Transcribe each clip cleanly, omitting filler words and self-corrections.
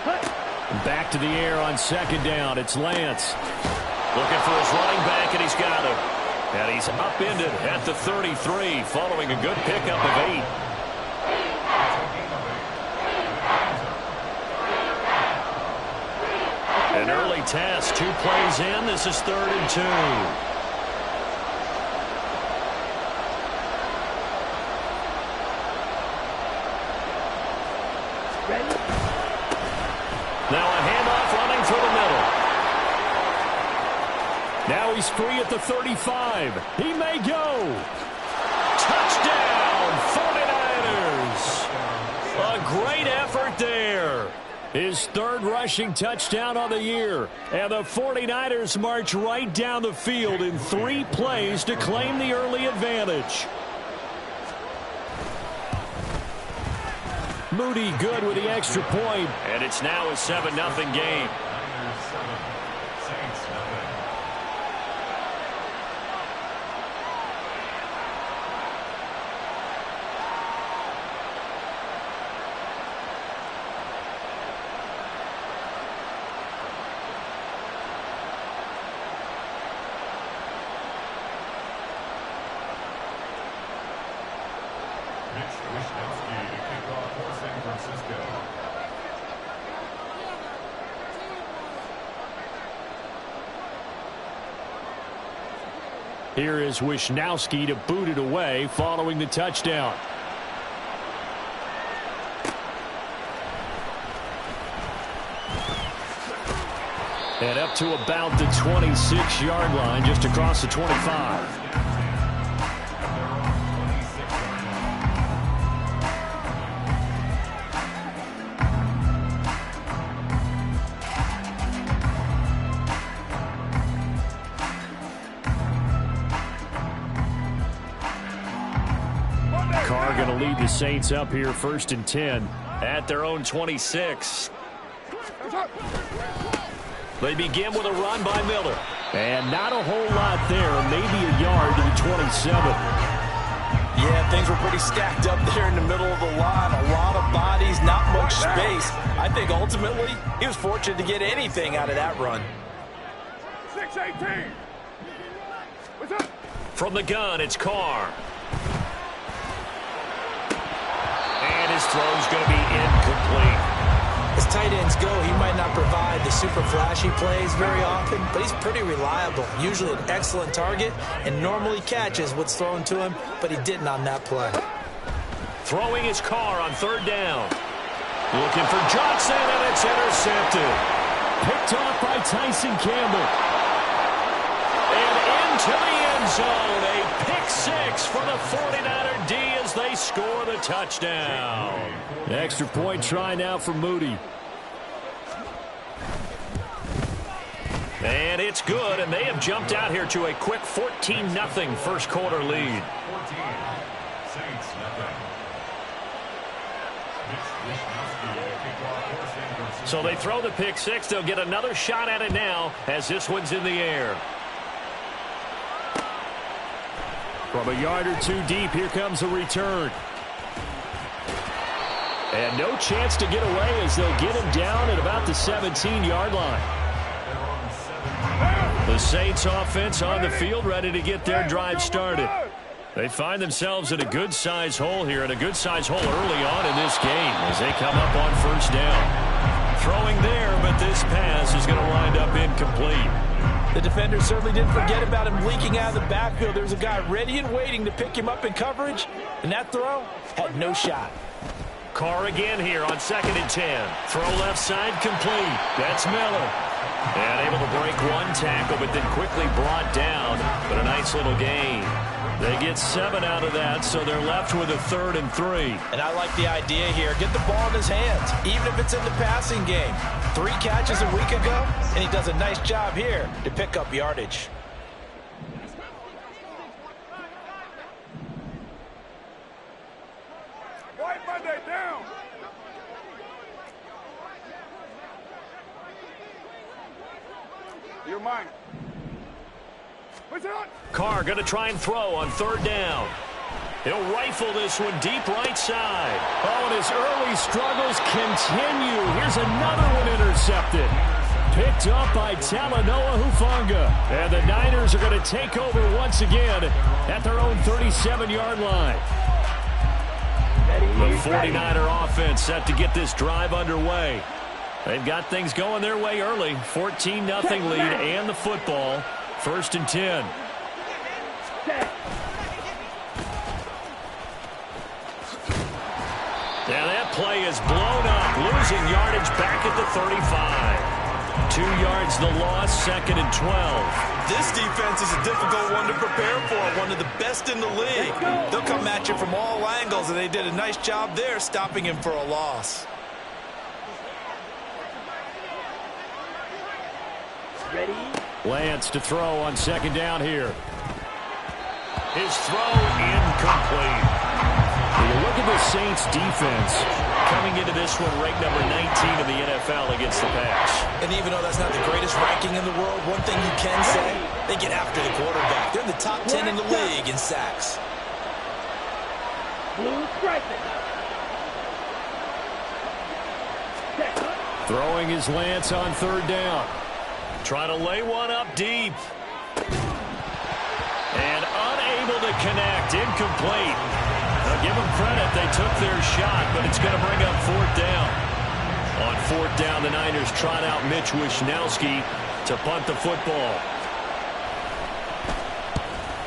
Back to the air on second down. It's Lance. Looking for his running back, and he's got him. And he's upended at the 33, following a good pickup of 8. An early test, 2 plays in. This is 3rd and 2. Now a handoff running through the middle. Now he's free at the 35. He may go. Touchdown, 49ers. A great effort there. His 3rd rushing touchdown on the year. And the 49ers march right down the field in 3 plays to claim the early advantage. Moody good with the extra point. And it's now a 7-0 game. Here is Wishnowsky to boot it away following the touchdown. And up to about the 26-yard line, just across the 25. Carr going to lead the Saints up here, 1st and 10 at their own 26. They begin with a run by Miller. And not a whole lot there, maybe a yard to the 27. Yeah, things were pretty stacked up there in the middle of the line. A lot of bodies, not much space. I think ultimately he was fortunate to get anything out of that run. 6-18. From the gun, it's Carr. And his throw's going to be incomplete. As tight ends go, he might not provide the super flashy plays very often, but he's pretty reliable. Usually an excellent target and normally catches what's thrown to him, but he didn't on that play. Throwing his Carr on 3rd down. Looking for Johnson, and it's intercepted. Picked off by Tyson Campbell. And into the end zone. A pick 6 for the 49er D as they score the touchdown. Extra point try now for Moody. And it's good, and they have jumped out here to a quick 14-0 first quarter lead. So they throw the pick 6. They'll get another shot at it now as this one's in the air. From a yard or 2 deep, here comes a return. And no chance to get away as they'll get him down at about the 17-yard line. The Saints offense on the field, ready to get their drive started. They find themselves in a good-sized hole here, and a good-sized hole early on in this game as they come up on 1st down. Throwing there, but this pass is going to wind up incomplete. The defender certainly didn't forget about him leaking out of the backfield. There's a guy ready and waiting to pick him up in coverage, and that throw had no shot. Carr again here on 2nd and 10. Throw left side complete. That's Miller. And able to break one tackle, but then quickly brought down. But a nice little gain. They get 7 out of that, so they're left with a 3rd and 3. And I like the idea here. Get the ball in his hands, even if it's in the passing game. 3 catches a week ago, and he does a nice job here to pick up yardage. White Monday down. You're mine. Carr going to try and throw on 3rd down. He'll rifle this one deep right side. Oh, and his early struggles continue. Here's another one intercepted. Picked up by Talanoa Hufanga. And the Niners are going to take over once again at their own 37-yard line. The 49er offense set to get this drive underway. They've got things going their way early. 14-0 lead and the football. 1st and 10. Now that play is blown up. Losing yardage back at the 35. 2 yards the loss, 2nd and 12. This defense is a difficult one to prepare for, one of the best in the league. They'll come at you from all angles, and they did a nice job there stopping him for a loss. Ready? Lance to throw on 2nd down here. His throw incomplete. When you look at the Saints defense coming into this one ranked number 19 in the NFL against the pass. And even though that's not the greatest ranking in the world, one thing you can say, they get after the quarterback. They're in the top 10 in the league in sacks. Blue striker. Throwing his Lance on 3rd down. Trying to lay one up deep. And unable to connect. Incomplete. Now give them credit. They took their shot, but it's going to bring up 4th down. On 4th down, the Niners trot out Mitch Wishnowsky to punt the football.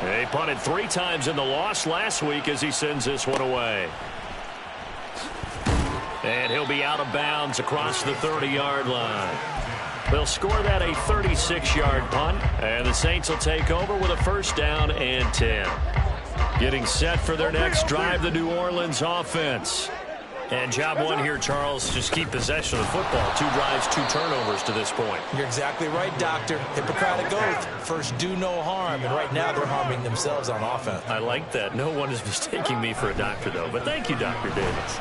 They punted 3 times in the loss last week as he sends this one away. And he'll be out of bounds across the 30-yard line. They'll score that a 36-yard punt, and the Saints will take over with a 1st down and 10. Getting set for their next drive, the New Orleans offense. And job one here, Charles, just keep possession of the football. 2 drives, 2 turnovers to this point. You're exactly right, Doctor. Hippocratic oath. First, do no harm. And right now, they're harming themselves on offense. I like that. No one is mistaking me for a doctor, though. But thank you, Dr. Davis.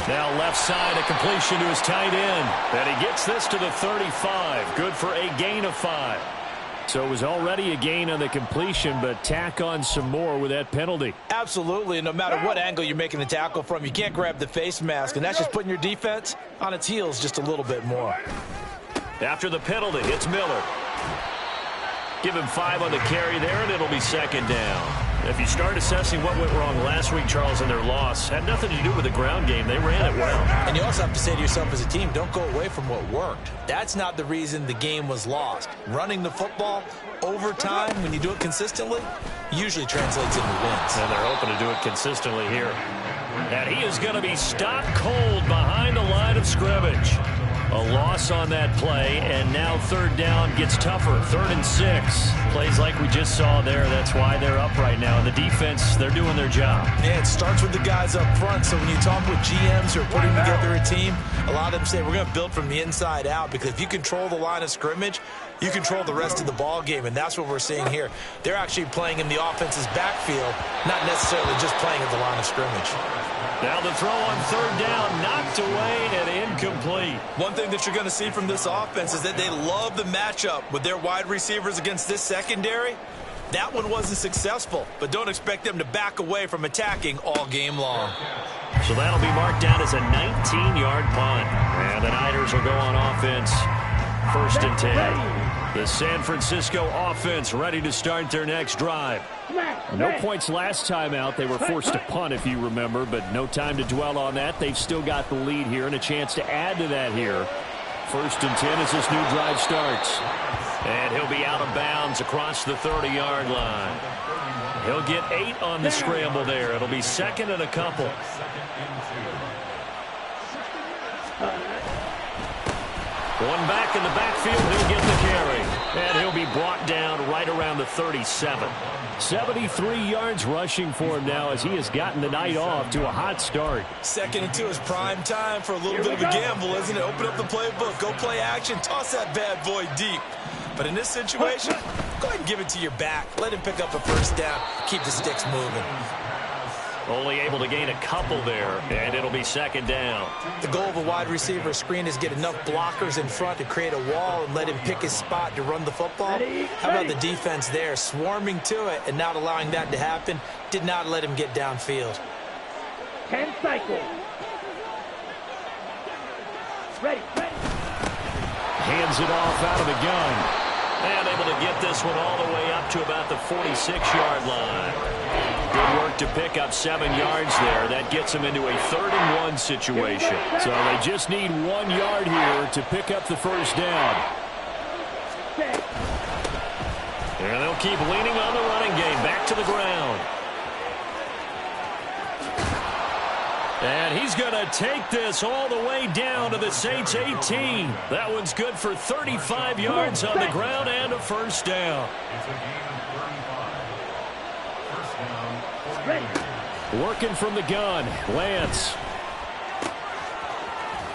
Now left side, a completion to his tight end. And he gets this to the 35. Good for a gain of 5. So it was already a gain on the completion, but tack on some more with that penalty. Absolutely, and no matter what angle you're making the tackle from, you can't grab the face mask, and that's just putting your defense on its heels just a little bit more. After the penalty, it's Miller. Give him 5 on the carry there, and it'll be 2nd down. If you start assessing what went wrong last week, Charles, in their loss, had nothing to do with the ground game. They ran it well. And you also have to say to yourself as a team, don't go away from what worked. That's not the reason the game was lost. Running the football over time, when you do it consistently, usually translates into wins. And they're hoping to do it consistently here. And he is going to be stopped cold behind the line of scrimmage. A loss on that play, and now 3rd down gets tougher. 3rd and 6. Plays like we just saw there. That's why they're up right now. And the defense, they're doing their job. Yeah, it starts with the guys up front. So when you talk with GMs who are putting together a team, a lot of them say we're going to build from the inside out, because if you control the line of scrimmage, you control the rest of the ball game, and that's what we're seeing here. They're actually playing in the offense's backfield, not necessarily just playing at the line of scrimmage. Now the throw on 3rd down, knocked away and incomplete. One thing that you're going to see from this offense is that they love the matchup with their wide receivers against this secondary. That one wasn't successful, but don't expect them to back away from attacking all game long. So that'll be marked down as a 19-yard punt. And the Niners will go on offense. 1st and 10. The San Francisco offense ready to start their next drive. No points last time out. They were forced to punt, if you remember, but no time to dwell on that. They've still got the lead here and a chance to add to that here. 1st and 10 as this new drive starts. And he'll be out of bounds across the 30-yard line. He'll get 8 on the scramble there. It'll be 2nd and a couple. One back in the backfield, he'll get the carry. And he'll be brought down right around the 37. 73 yards rushing for him now as he has gotten the night off to a hot start. 2nd and 2 is prime time for a little bit of a gamble, isn't it? Open up the playbook, go play action, toss that bad boy deep. But in this situation, go ahead and give it to your back. Let him pick up a 1st down. Keep the sticks moving. Only able to gain a couple there, and it'll be second down. The goal of a wide receiver screen is get enough blockers in front to create a wall and let him pick his spot to run the football. How about the defense there, swarming to it and not allowing that to happen? Did not let him get downfield. 10 cycles. Ready. Hands it off out of the gun. And able to get this one all the way up to about the 46-yard line. Good work to pick up 7 yards there. That gets them into a 3rd-and-1 situation. So they just need 1 yard here to pick up the first down. And they'll keep leaning on the running game. Back to the ground. And he's going to take this all the way down to the Saints 18. That one's good for 35 yards on the ground and a first down. Working from the gun, Lance.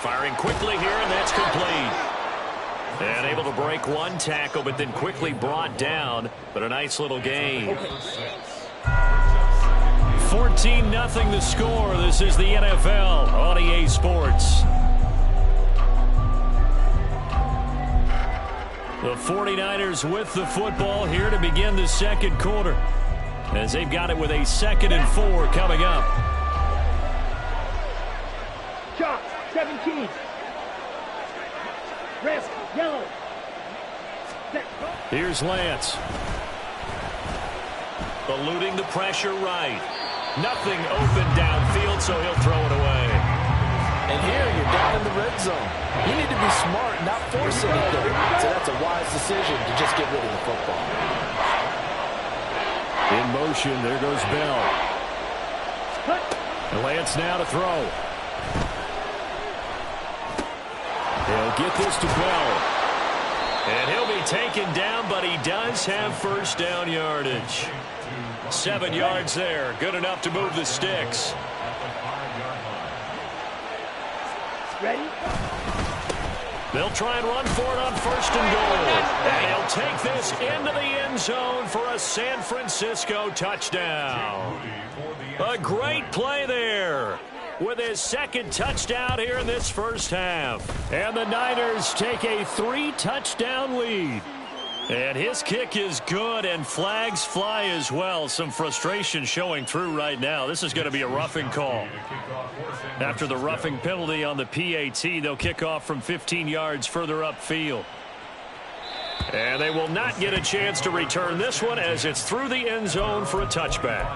Firing quickly here, and that's complete. And able to break one tackle, but then quickly brought down. But a nice little gain. 14-0 the score. This is the NFL on EA Sports. The 49ers with the football here to begin the second quarter, as they've got it with a 2nd and 4 coming up. Chop, 17. Risk, yellow. Here's Lance. Eluding the pressure right. Nothing open downfield, so he'll throw it away. And here you're down in the red zone. You need to be smart, not force anything. So that's a wise decision to just get rid of the football. In motion, there goes Bell. Lance now to throw. He'll get this to Bell. And he'll be taken down, but he does have first down yardage. 7 yards there. Good enough to move the sticks. Ready? They'll try and run for it on 1st and goal. And he'll take this into the end zone for a San Francisco touchdown. A great play there with his 2nd touchdown here in this first half. And the Niners take a 3-touchdown lead. And his kick is good, and flags fly as well. Some frustration showing through right now. This is going to be a roughing call. After the roughing penalty on the PAT, they'll kick off from 15 yards further upfield. And they will not get a chance to return this one as it's through the end zone for a touchback.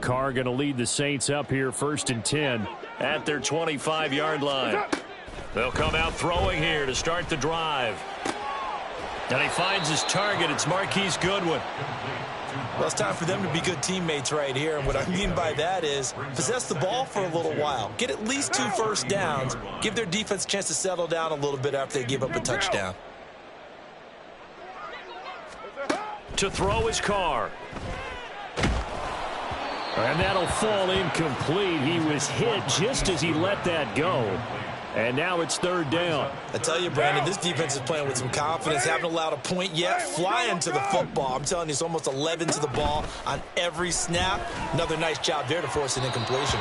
Carr going to lead the Saints up here 1st and 10 at their 25-yard line. They'll come out throwing here to start the drive. And he finds his target. It's Marquise Goodwin. Well, it's time for them to be good teammates right here. And what I mean by that is possess the ball for a little while. Get at least 2 first downs. Give their defense a chance to settle down a little bit after they give up a touchdown. To throw is Carr. And that'll fall incomplete. He was hit just as he let that go. And now it's 3rd down. I tell you, Brandon, this defense is playing with some confidence. Haven't allowed a point yet. Flying to the football. I'm telling you, it's almost 11 to the ball on every snap. Another nice job there to force an incompletion.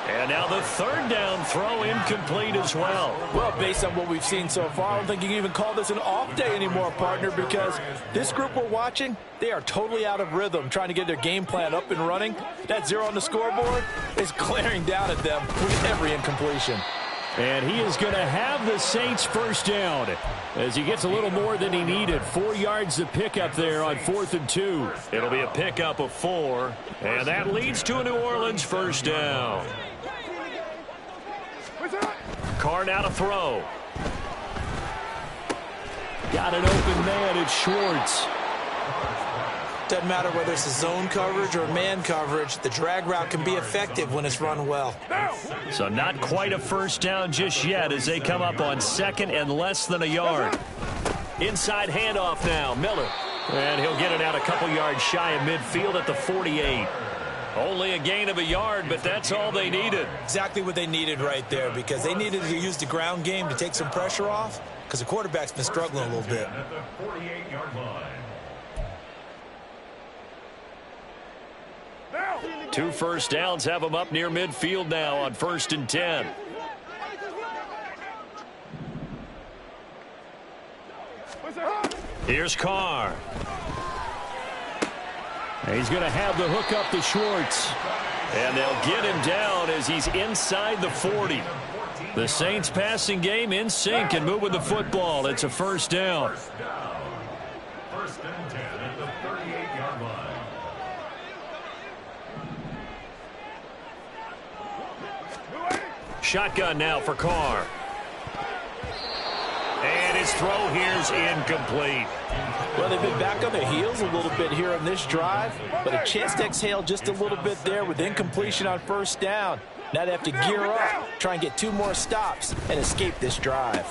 And now the 3rd down throw incomplete as well. Well, based on what we've seen so far, I don't think you can even call this an off day anymore, partner, because this group we're watching, they are totally out of rhythm, trying to get their game plan up and running. That 0 on the scoreboard is glaring down at them with every incompletion. And he is going to have the Saints first down as he gets a little more than he needed. 4 yards to pick up there on 4th and 2. It'll be a pickup of 4, and that leads to a New Orleans first down. Carr now to throw. Got an open man. It's Schwartz. Doesn't matter whether it's a zone coverage or man coverage. The drag route can be effective when it's run well. So not quite a first down just yet as they come up on 2nd and less than a yard. Inside handoff now. Miller. And he'll get it out a couple yards shy of midfield at the 48. Only a gain of a yard, but that's all they needed. Exactly what they needed right there, because they needed to use the ground game to take some pressure off. because the quarterback's been struggling a little bit. At the 48-yard line. Now. 2 first downs have them up near midfield now on 1st and 10. Here's Carr. He's going to have the hook up to Schwartz. And they'll get him down as he's inside the 40. The Saints passing game in sync and moving the football. It's a first down. 1st and 10 at the 38-yard line. Shotgun now for Carr. And his throw here's incomplete. Well, they've been back on their heels a little bit here on this drive, but a chance to exhale just a little bit there with incompletion on 1st down. Now they have to gear up, try and get 2 more stops, and escape this drive.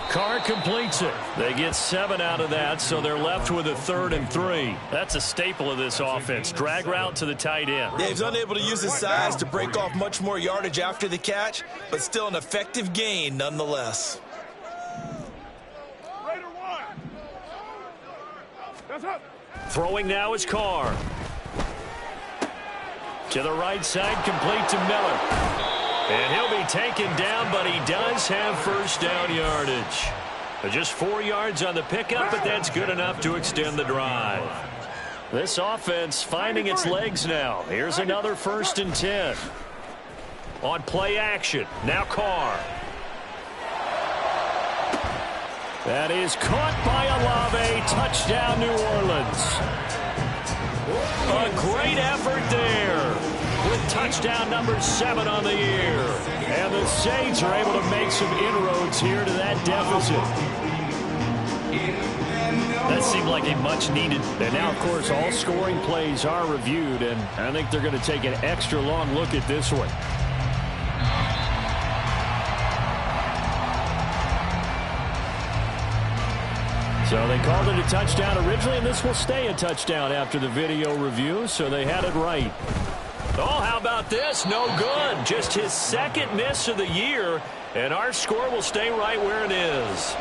Carr completes it. They get 7 out of that, so they're left with a 3rd and 3. That's a staple of this offense. Drag route to the tight end. Yeah, he's unable to use his size to break off much more yardage after the catch, but still an effective gain nonetheless. Throwing now is Carr. To the right side, complete to Miller. And he'll be taken down, but he does have 1st down yardage. Just 4 yards on the pickup, but that's good enough to extend the drive. This offense finding its legs now. Here's another 1st and 10. On play action, now Carr. That is caught by Olave. Touchdown, New Orleans. A great effort there with touchdown number 7 on the year. And the Saints are able to make some inroads here to that deficit. That seemed like a much-needed. And now, of course, all scoring plays are reviewed, and I think they're going to take an extra long look at this one. So they called it a touchdown originally, and this will stay a touchdown after the video review, so they had it right. Oh, how about this? No good. Just his 2nd miss of the year, and our score will stay right where it is.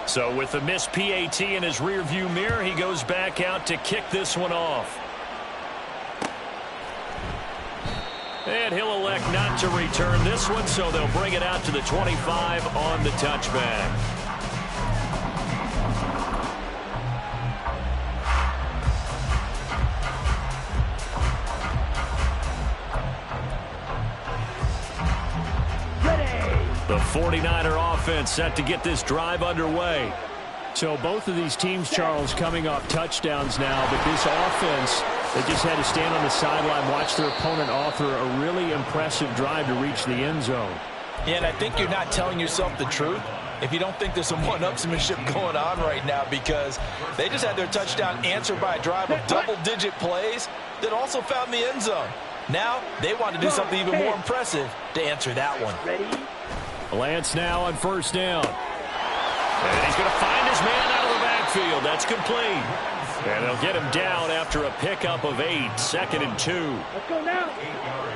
So with the missed PAT in his rearview mirror, he goes back out to kick this one off. And he'll elect not to return this one, so they'll bring it out to the 25 on the touchback. The 49er offense set to get this drive underway. So both of these teams, Charles, coming off touchdowns now, but this offense, they just had to stand on the sideline, watch their opponent author a really impressive drive to reach the end zone. Yeah, and I think you're not telling yourself the truth if you don't think there's some one-upsmanship going on right now, because they just had their touchdown answered by a drive of double-digit plays that also found the end zone. Now they want to do something even more impressive to answer that one. Ready? Lance now on 1st down. And he's going to find his man out of the backfield. That's complete. And they'll get him down after a pickup of 8, 2nd and 2. Let's go now.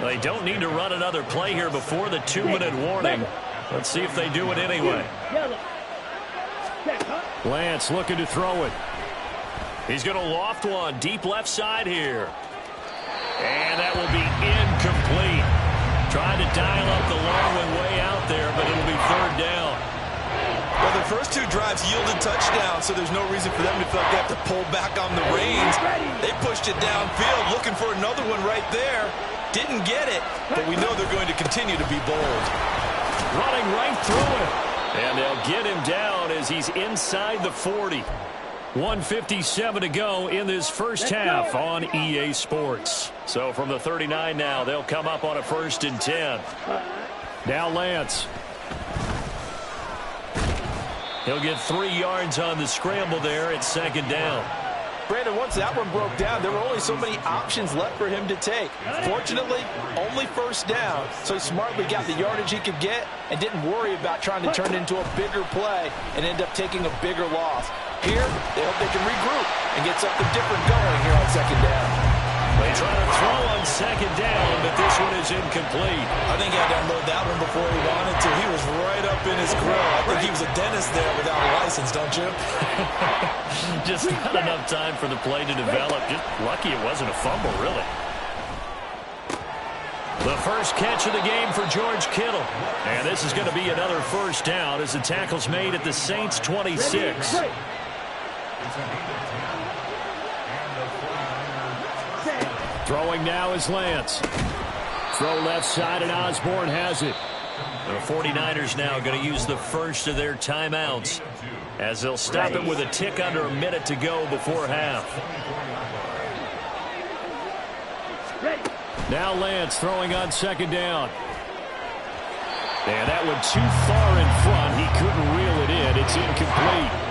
They don't need to run another play here before the 2-minute warning. Let's see if they do it anyway. Yellow. Check, huh? Lance looking to throw it. He's going to loft one deep left side here. And that will be incomplete. Trying to dial up the long one way out there, but it'll be 3rd down. Well, the first 2 drives yielded touchdowns, so there's no reason for them to feel like they have to pull back on the reins. They pushed it downfield, looking for another one right there. Didn't get it, but we know they're going to continue to be bold. Running right through it. And they'll get him down as he's inside the 40. 1:57 to go in this first half on EA Sports. So from the 39 now, they'll come up on a 1st and 10. Now Lance. He'll get 3 yards on the scramble there at 2nd down. Brandon, once that one broke down, there were only so many options left for him to take. Fortunately, only first down, so he smartly got the yardage he could get and didn't worry about trying to turn it into a bigger play and end up taking a bigger loss. Here, they hope they can regroup and get something different going here on second down. They try to throw on second down, but this one is incomplete. I think he had to unload that one before he wanted to. He was right up in his grill. I think he was a dentist there without a license, don't you? Just not enough time for the play to develop. Just lucky it wasn't a fumble, really. The first catch of the game for George Kittle. And this is going to be another first down as the tackle's made at the Saints' 26. Throwing now is Lance. Throw left side, and Osborne has it. The 49ers now going to use the first of their timeouts as they'll stop it with a tick under a minute to go before half. Now Lance throwing on second down. And that one too far in front. He couldn't reel it in. It's incomplete.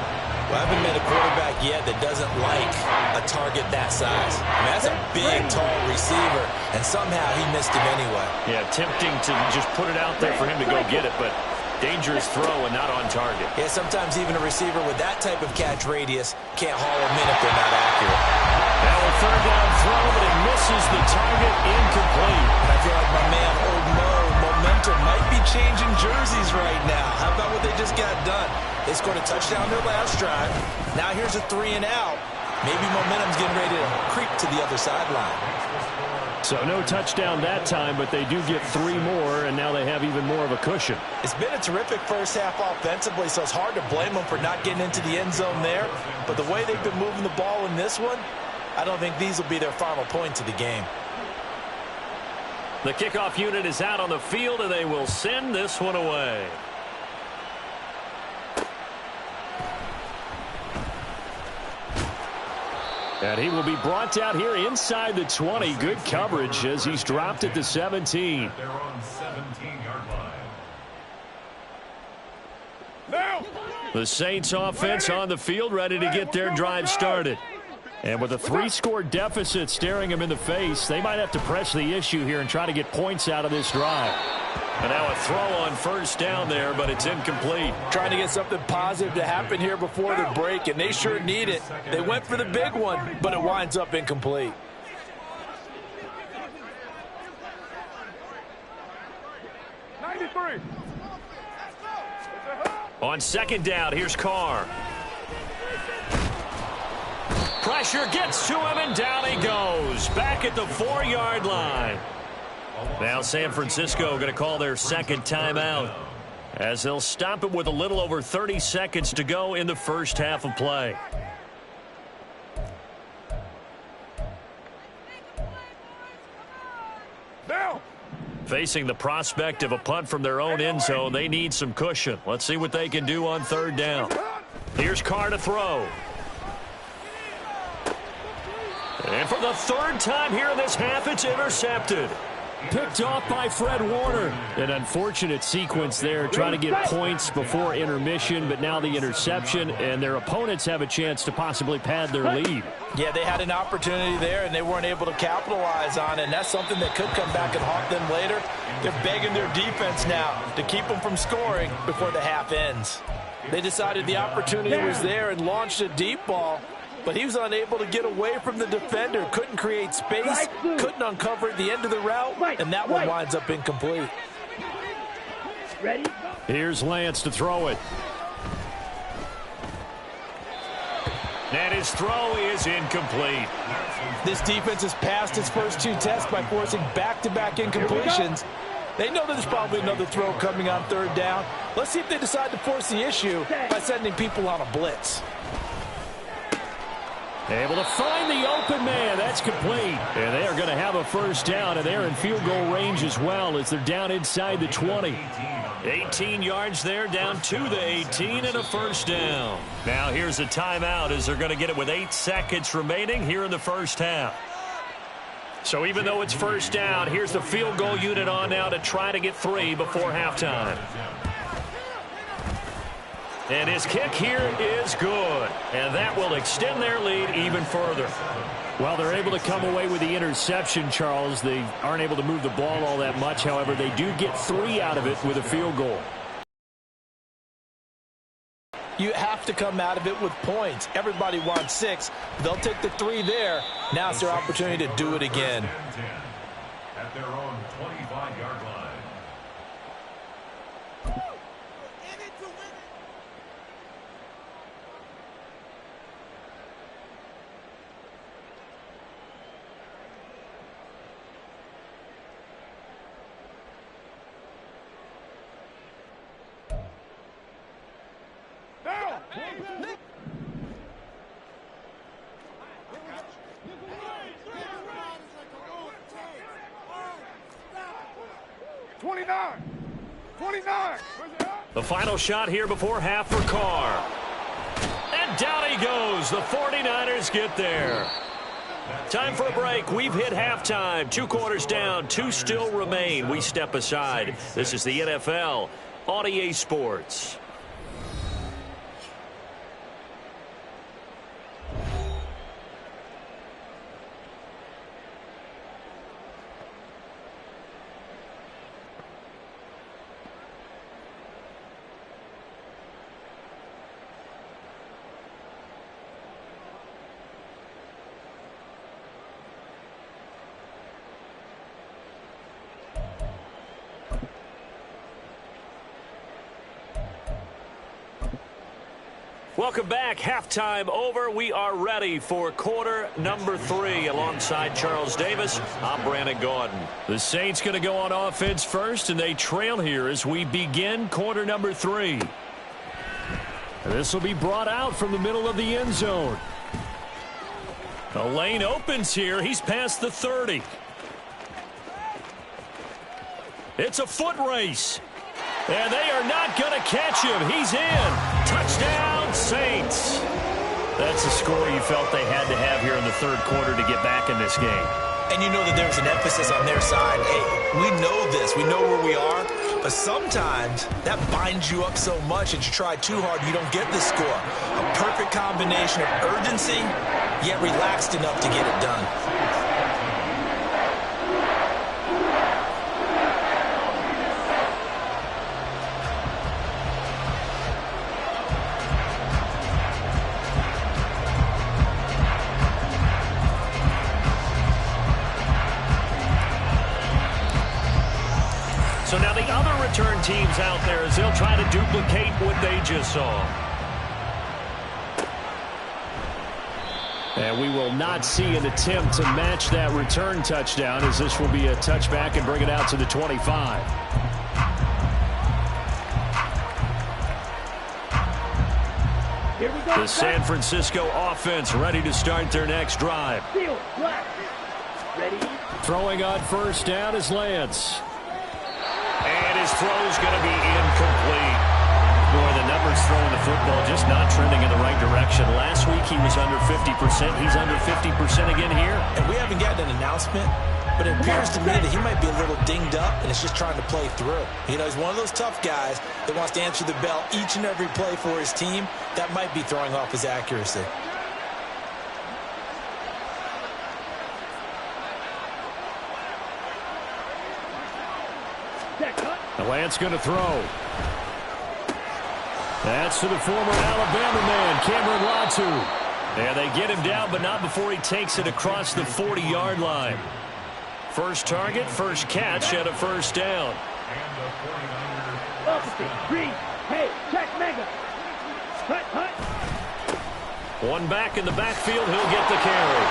Well, I haven't met a quarterback yet that doesn't like a target that size. I mean, that's a big, tall receiver, and somehow he missed him anyway. Yeah, tempting to just put it out there for him to go get it, but dangerous throw and not on target. Yeah, sometimes even a receiver with that type of catch radius can't haul them in if they're not accurate. Now a third down throw, but it misses the target, incomplete. And I feel like my man, Old Mo, momentum might be changing jerseys right now. How about what they just got done? They scored a touchdown their last drive. Now here's a 3 and out. Maybe momentum's getting ready to creep to the other sideline. So no touchdown that time, but they do get 3 more, and now they have even more of a cushion. It's been a terrific first half offensively, so it's hard to blame them for not getting into the end zone there. But the way they've been moving the ball in this one, I don't think these will be their final points of the game. The kickoff unit is out on the field, and they will send this one away. And he will be brought down here inside the 20. Good coverage as he's dropped at the 17. They're on 17-yard line. Now. The Saints offense on the field, ready to get their drive started. And with a 3-score deficit staring them in the face, they might have to press the issue here and try to get points out of this drive. And now a throw on first down there, but it's incomplete. Trying to get something positive to happen here before the break, and they sure need it. They went for the big one, but it winds up incomplete. On second down, here's Carr. Pressure gets to him, and down he goes. Back at the 4-yard line. Now San Francisco going to call their second timeout as they'll stop it with a little over 30 seconds to go in the first half of play. Now. Facing the prospect of a punt from their own end zone, they need some cushion. Let's see what they can do on third down. Here's Carr to throw. And for the third time here in this half, it's intercepted. Picked off by Fred Warner. An unfortunate sequence there, trying to get points before intermission, but now the interception, and their opponents have a chance to possibly pad their lead. Yeah, they had an opportunity there, and they weren't able to capitalize on it, and that's something that could come back and haunt them later. They're begging their defense now to keep them from scoring before the half ends. They decided the opportunity was there and launched a deep ball, but he was unable to get away from the defender, couldn't create space, couldn't uncover the end of the route, and that one winds up incomplete. Ready? Here's Lance to throw it. And his throw is incomplete. This defense has passed its first 2 tests by forcing back-to-back incompletions. They know that there's probably another throw coming on third down. Let's see if they decide to force the issue by sending people on a blitz. Able to find the open man. That's complete. And they are going to have a first down, and they're in field goal range as well as they're down inside the 20. 18 yards there, down to the 18, and a first down. Now here's a timeout as they're going to get it with 8 seconds remaining here in the first half. So even though it's first down, here's the field goal unit on now to try to get 3 before halftime. And his kick here is good. And that will extend their lead even further. Well, they're able to come away with the interception, Charles. They aren't able to move the ball all that much. However, they do get 3 out of it with a field goal. You have to come out of it with points. Everybody wants 6. They'll take the 3 there. Now it's their opportunity to do it again. At their own 25-yard line. Down. 29. 29. The final shot here before half for Carr. And down he goes. The 49ers get there. Time for a break. We've hit halftime. 2 quarters down. 2 still remain. We step aside. This is the NFL on EA Sports. Welcome back. Halftime over. We are ready for quarter number 3. Alongside Charles Davis, I'm Brandon Gaudin. The Saints going to go on offense first, and they trail here as we begin quarter number 3. This will be brought out from the middle of the end zone. The lane opens here. He's past the 30. It's a foot race. And they are not going to catch him. He's in. Touchdown, Saints. That's a score you felt they had to have here in the third quarter to get back in this game. And you know that there's an emphasis on their side. Hey, we know this. We know where we are. But sometimes that binds you up so much that you try too hard, you don't get the score. A perfect combination of urgency, yet relaxed enough to get it done. So now the other return teams out there as they'll try to duplicate what they just saw. And we will not see an attempt to match that return touchdown, as this will be a touchback and bring it out to the 25. Here we go. The San Francisco offense ready to start their next drive. Field, black. Ready. Throwing on first down is Lance. And his throw's going to be incomplete. Boy, the numbers throwing the football just not trending in the right direction. Last week he was under 50%. He's under 50% again here. And we haven't gotten an announcement, but it appears to me that he might be a little dinged up and is just trying to play through. You know, he's one of those tough guys that wants to answer the bell each and every play for his team. That might be throwing off his accuracy. Lance going to throw. That's to the former Alabama man, Cameron Latu. And they get him down, but not before he takes it across the 40-yard line. First target, first catch, and a first down. Opposite. Green. Hey, check mega. Hut, hut. One back in the backfield. He'll get the carry.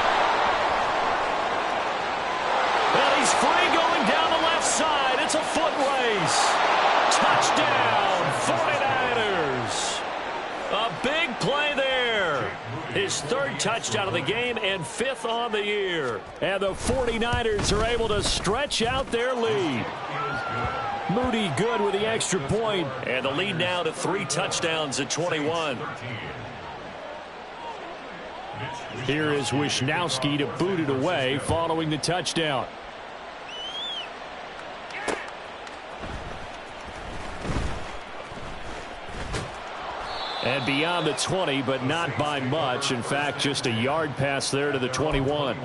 Well, he's free going down the left side. It's a foot race. Touchdown, 49ers. A big play there. His third touchdown of the game and 5th on the year. And the 49ers are able to stretch out their lead. Moody good with the extra point. And the lead now to 3 touchdowns at 21. Here is Wisnowski to boot it away following the touchdown. And beyond the 20, but not by much. In fact, just a yard pass there to the 21.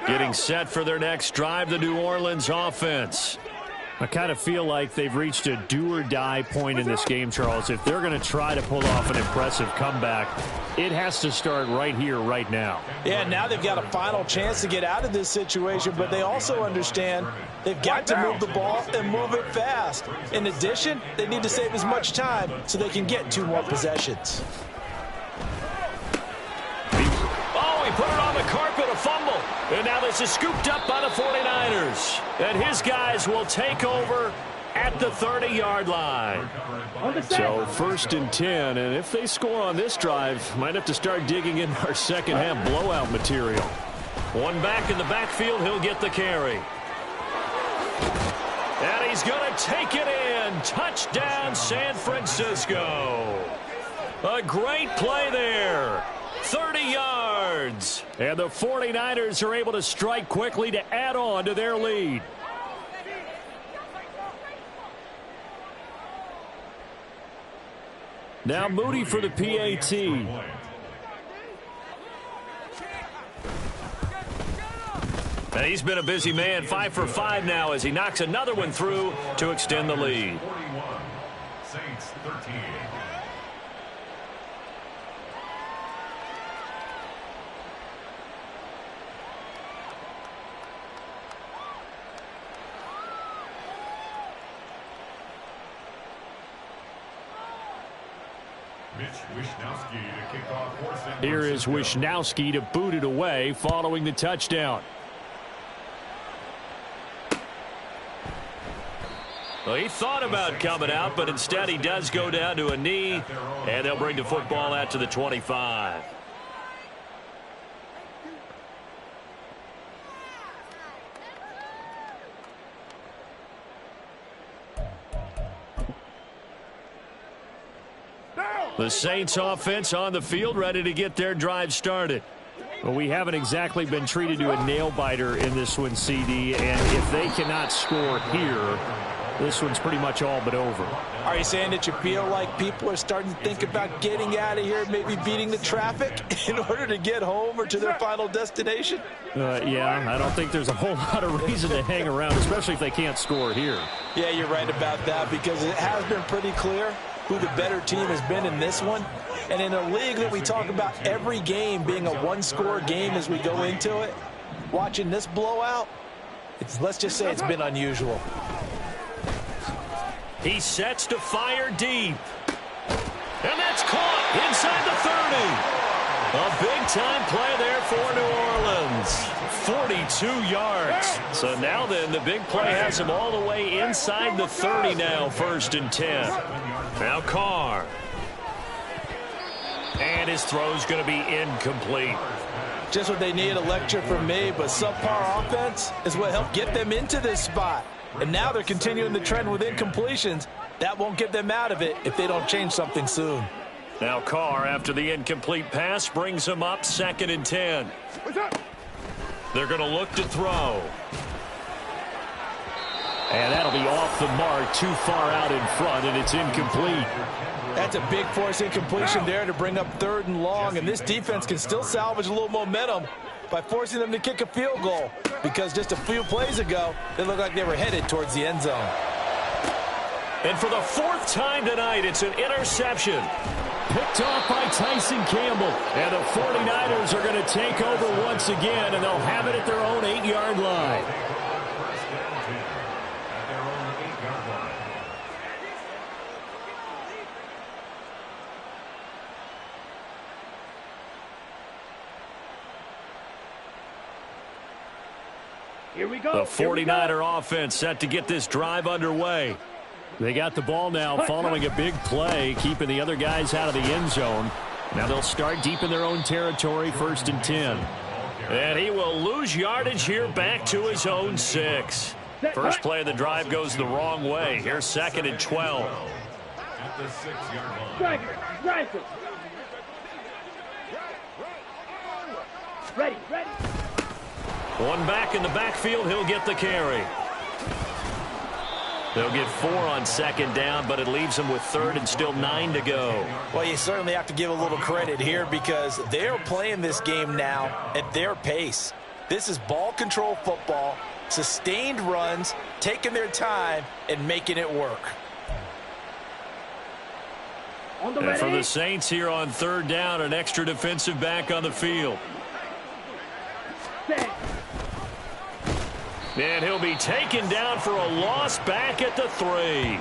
Getting set for their next drive, the New Orleans offense. I kind of feel like they've reached a do-or-die point in this game, Charles. If they're going to try to pull off an impressive comeback, it has to start right here, right now. Yeah, now they've got a final chance to get out of this situation, but they also understand they've got to move the ball and move it fast. In addition, they need to save as much time so they can get 2 more possessions. Oh, he put it on the carpet, a fumble. And now this is scooped up by the 49ers. And his guys will take over at the 30-yard line. So 1st and 10, and if they score on this drive, might have to start digging in our second-half blowout material. One back in the backfield, he'll get the carry. And he's going to take it in. Touchdown, San Francisco. A great play there. 30 yards. And the 49ers are able to strike quickly to add on to their lead. Now Moody for the PAT. And he's been a busy man, 5 for 5 now as he knocks another one through to extend the lead. 41, Saints 13. Here is Wishnowsky to boot it away following the touchdown. Well, he thought about coming out, but instead he does go down to a knee, and they'll bring the football out to the 25. The Saints offense on the field, ready to get their drive started. Well, we haven't exactly been treated to a nail-biter in this one, CD, and if they cannot score here, this one's pretty much all but over. Are you saying that you feel like people are starting to think about getting out of here, maybe beating the traffic in order to get home or to their final destination? Yeah, I don't think there's a whole lot of reason to hang around, especially if they can't score here. Yeah, you're right about that, because it has been pretty clear who the better team has been in this one. And in a league that we talk about every game being a one-score game as we go into it, watching this blowout, let's just say it's been unusual. He sets to fire deep. And that's caught inside the 30. A big-time play there for New Orleans. 42 yards. So now then, the big play has him all the way inside the 30 now, 1st and 10. Now Carr. And his throw's going to be incomplete. Just what they need, a lecture from me, but subpar offense is what helped get them into this spot. And now they're continuing the trend with incompletions. That won't get them out of it if they don't change something soon. Now Carr, after the incomplete pass, brings him up 2nd and 10. They're going to look to throw. And that'll be off the mark, too far out in front, and it's incomplete. That's a big force incompletion there to bring up 3rd and long, and this defense can still salvage a little momentum by forcing them to kick a field goal, because just a few plays ago, they looked like they were headed towards the end zone. And for the 4th time tonight, it's an interception. Picked off by Tyson Campbell. And the 49ers are going to take over once again, and they'll have it at their own 8-yard line. Here we go. The 49er offense set to get this drive underway. They got the ball now following a big play, keeping the other guys out of the end zone. Now they'll start deep in their own territory, 1st and 10. And he will lose yardage here back to his own 6. First play of the drive goes the wrong way. Here's 2nd and 12. At the 6-yard line. Strike it. Strike it. Ready. Ready. One back in the backfield, he'll get the carry. They'll get 4 on second down, but it leaves them with third and still 9 to go. Well, you certainly have to give a little credit here because they're playing this game now at their pace. This is ball control football, sustained runs, taking their time, and making it work. And for the Saints here on third down, an extra defensive back on the field. And he'll be taken down for a loss back at the 3.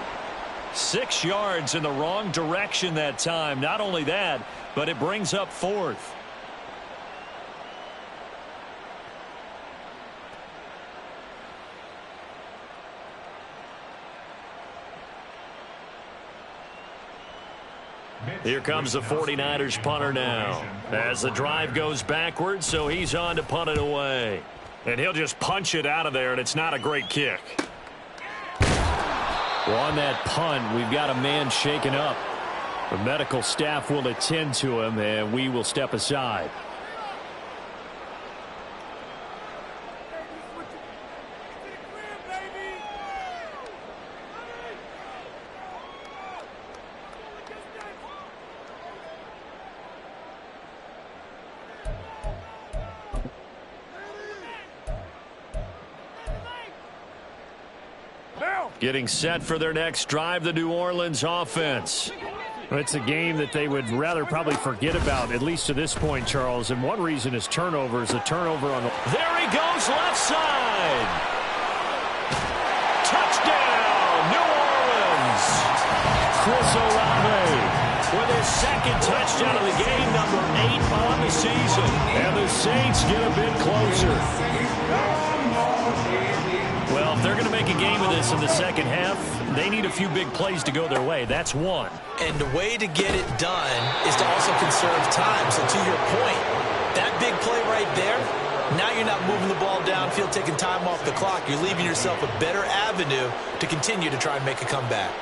6 yards in the wrong direction that time. Not only that, but it brings up 4th. Here comes the 49ers punter now. As the drive goes backwards, so he's on to punt it away. And he'll just punch it out of there, and it's not a great kick. Well, on that punt, we've got a man shaken up. The medical staff will attend to him, and we will step aside. Getting set for their next drive, the New Orleans offense. It's a game that they would rather probably forget about, at least to this point, Charles. And one reason is turnovers. A turnover on the... There he goes, left side. Touchdown, New Orleans. Chris Olave with his second touchdown of the game, number 8 on the season. And the Saints get a bit closer. Well, if they're going to make a game of this in the second half, they need a few big plays to go their way. That's one. And the way to get it done is to also conserve time. So to your point, that big play right there, now you're not moving the ball downfield, taking time off the clock. You're leaving yourself a better avenue to continue to try and make a comeback.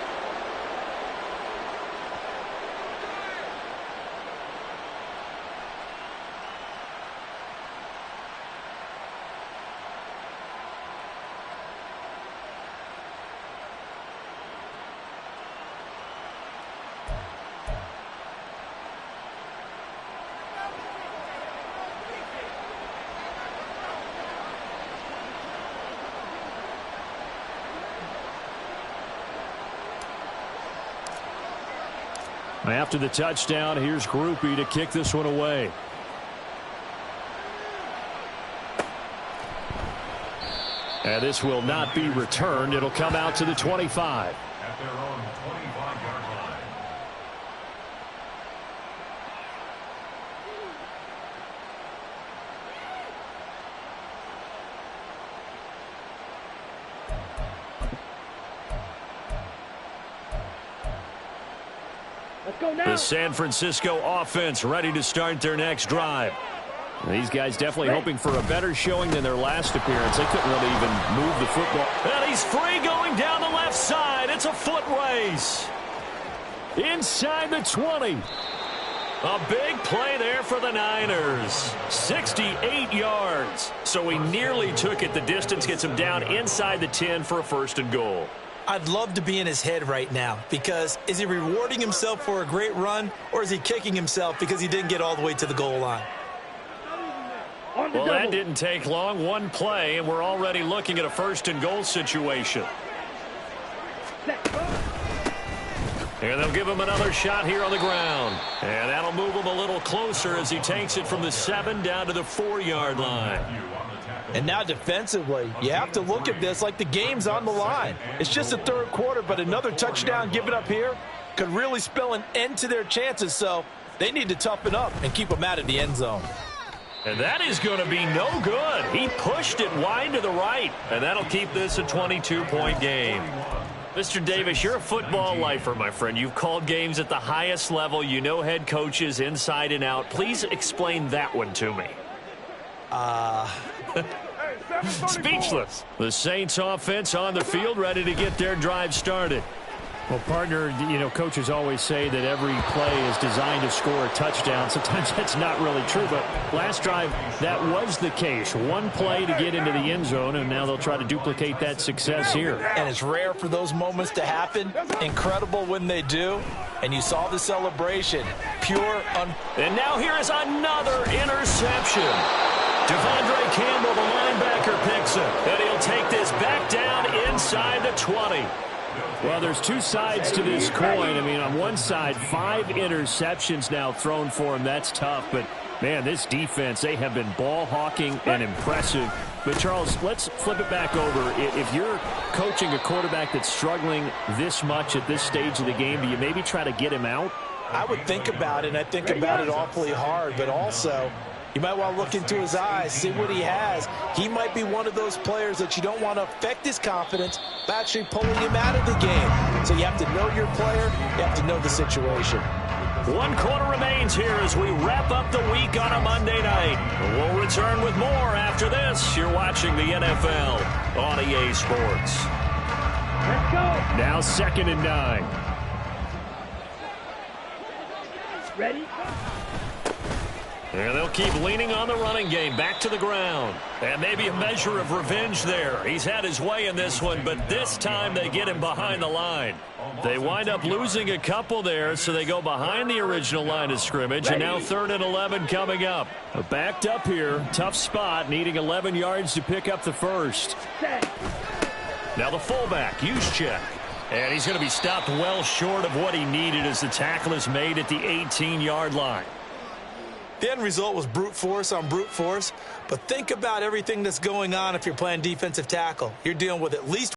After the touchdown, here's Grupe to kick this one away. And this will not be returned. It'll come out to the 25. At their own 25-yard line. Let's go now. The San Francisco offense ready to start their next drive. These guys definitely hoping for a better showing than their last appearance. They couldn't really even move the football. And he's free going down the left side. It's a foot race. Inside the 20. A big play there for the Niners. 68 yards. So he nearly took it. The distance gets him down inside the 10 for a 1st and goal. I'd love to be in his head right now because is he rewarding himself for a great run or is he kicking himself because he didn't get all the way to the goal line? Well, that didn't take long. One play, and we're already looking at a 1st and goal situation. And they'll give him another shot here on the ground. And that'll move him a little closer as he takes it from the 7 down to the 4-yard line. And now defensively, you have to look at this like the game's on the line. It's just the 3rd quarter, but another touchdown given up here could really spell an end to their chances. So they need to toughen up and keep them out of the end zone. And that is going to be no good. He pushed it wide to the right, and that'll keep this a 22-point game. Mr. Davis, you're a football lifer, my friend. You've called games at the highest level. You know head coaches inside and out. Please explain that one to me. Speechless. The Saints offense on the field ready to get their drive started. Well, partner, you know, coaches always say that every play is designed to score a touchdown. Sometimes that's not really true, but last drive, that was the case. One play to get into the end zone, and now they'll try to duplicate that success here. And it's rare for those moments to happen. Incredible when they do. And you saw the celebration. And now here is another interception. Devondre Campbell, the linebacker, picks it. And he'll take this back down inside the 20. Well, there's two sides to this coin. I mean, on one side, 5 interceptions now thrown for him. That's tough. But, man, this defense, they have been ball hawking and impressive. But, Charles, let's flip it back over. If you're coaching a quarterback that's struggling this much at this stage of the game, do you maybe try to get him out? I would think about it, and I think about it awfully hard. But also, you might want to look into his eyes, see what he has. He might be one of those players that you don't want to affect his confidence by actually pulling him out of the game. So you have to know your player. You have to know the situation. 1 quarter remains here as we wrap up the week on a Monday night. We'll return with more after this. You're watching the NFL on EA Sports. Let's go. Now 2nd and 9. Ready? And they'll keep leaning on the running game, back to the ground. And maybe a measure of revenge there. He's had his way in this one, but this time they get him behind the line. They wind up losing a couple there, so they go behind the original line of scrimmage. And now 3rd and 11 coming up. Backed up here, tough spot, needing 11 yards to pick up the first. Now the fullback, Juszczyk. And he's going to be stopped well short of what he needed as the tackle is made at the 18-yard line. The end result was brute force on brute force, but think about everything that's going on if you're playing defensive tackle. You're dealing with at least